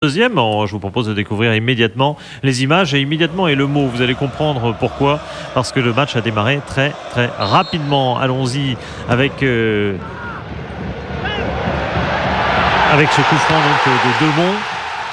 Deuxième, je vous propose de découvrir immédiatement les images et immédiatement et le mot. Vous allez comprendre pourquoi. Parce que le match a démarré très rapidement. Allons-y avec ce coup franc donc, de Demont.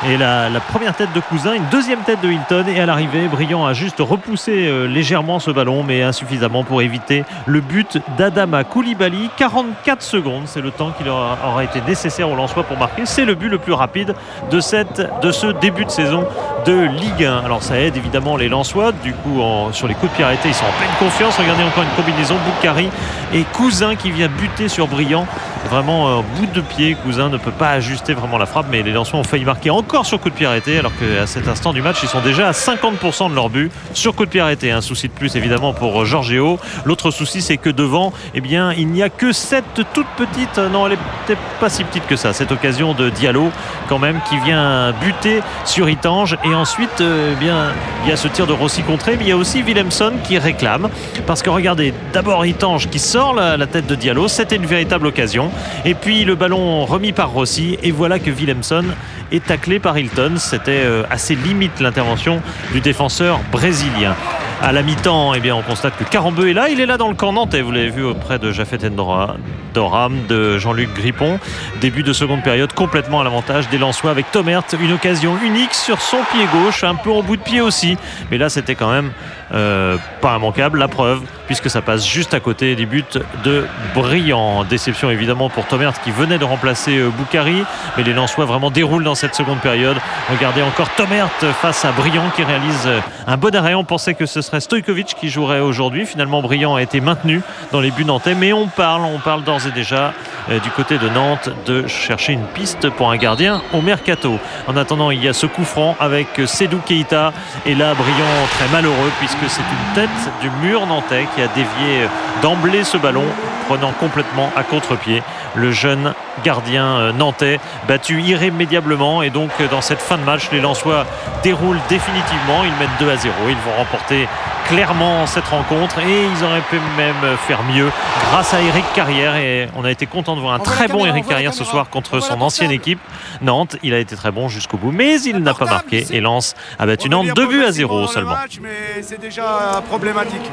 Et la première tête de Cousin, une deuxième tête de Hilton. Et à l'arrivée, Briand a juste repoussé légèrement ce ballon, mais insuffisamment pour éviter le but d'Adama Koulibaly. 44 secondes, c'est le temps qu'il aura été nécessaire au Lensois pour marquer. C'est le but le plus rapide de ce début de saison de Ligue 1. Alors ça aide évidemment les Lensois. Du coup, sur les coups de pied arrêtés, ils sont en pleine confiance. Regardez encore une combinaison, Boukari et Cousin qui vient buter sur Briand. Vraiment, bout de pied, Cousin ne peut pas ajuster vraiment la frappe, mais les Lensois ont failli marquer encore sur coup de pied arrêté, alors qu'à cet instant du match, ils sont déjà à 50% de leur but sur coup de pied arrêté. Un souci de plus évidemment pour Georgeo. L'autre souci, c'est que devant, eh bien, il n'y a que cette toute petite, non, elle est peut-être pas si petite que ça, cette occasion de Diallo quand même qui vient buter sur Itange. Et ensuite, eh bien, il y a ce tir de Rossi contré, mais il y a aussi Willemson qui réclame, parce que regardez, d'abord Itange qui sort la tête de Diallo, c'était une véritable occasion. Et puis le ballon remis par Rossi, et voilà que Willemson est taclé par Hilton. C'était assez limite l'intervention du défenseur brésilien. À la mi-temps, eh bien, on constate que Carambeu est là. Il est là dans le camp nantais. Vous l'avez vu auprès de Jafet N'Doram, de Jean-Luc Grippon. Début de seconde période complètement à l'avantage des Lensois avec Tomert. Une occasion unique sur son pied gauche, un peu en bout de pied aussi. Mais là, c'était quand même pas immanquable. La preuve, puisque ça passe juste à côté des buts de Briand. Déception évidemment pour Tomert qui venait de remplacer Boukari. Mais les Lensois vraiment déroulent dans cette seconde période. Regardez encore Tomert face à Briand qui réalise un bon arrêt. On pensait que ce serait Stojkovic qui jouerait aujourd'hui. Finalement, Briand a été maintenu dans les buts nantais. Mais on parle d'ores et déjà du côté de Nantes de chercher une piste pour un gardien au mercato. En attendant, il y a ce coup franc avec Sédou Keita. Et là, Briand très malheureux puisque c'est une tête du mur nantais qui a dévié d'emblée ce ballon, prenant complètement à contre-pied le jeune gardien nantais, battu irrémédiablement. Et donc dans cette fin de match, les Lensois déroulent définitivement. Ils mènent 2-0. Ils vont remporter clairement cette rencontre et ils auraient pu même faire mieux grâce à Éric Carrière. Et on a été content de voir un très bon Éric Carrière ce soir contre son ancienne équipe Nantes. Il a été très bon jusqu'au bout, mais il n'a pas marqué et Lens a battu Nantes 2-0 seulement. Mais c'est déjà problématique.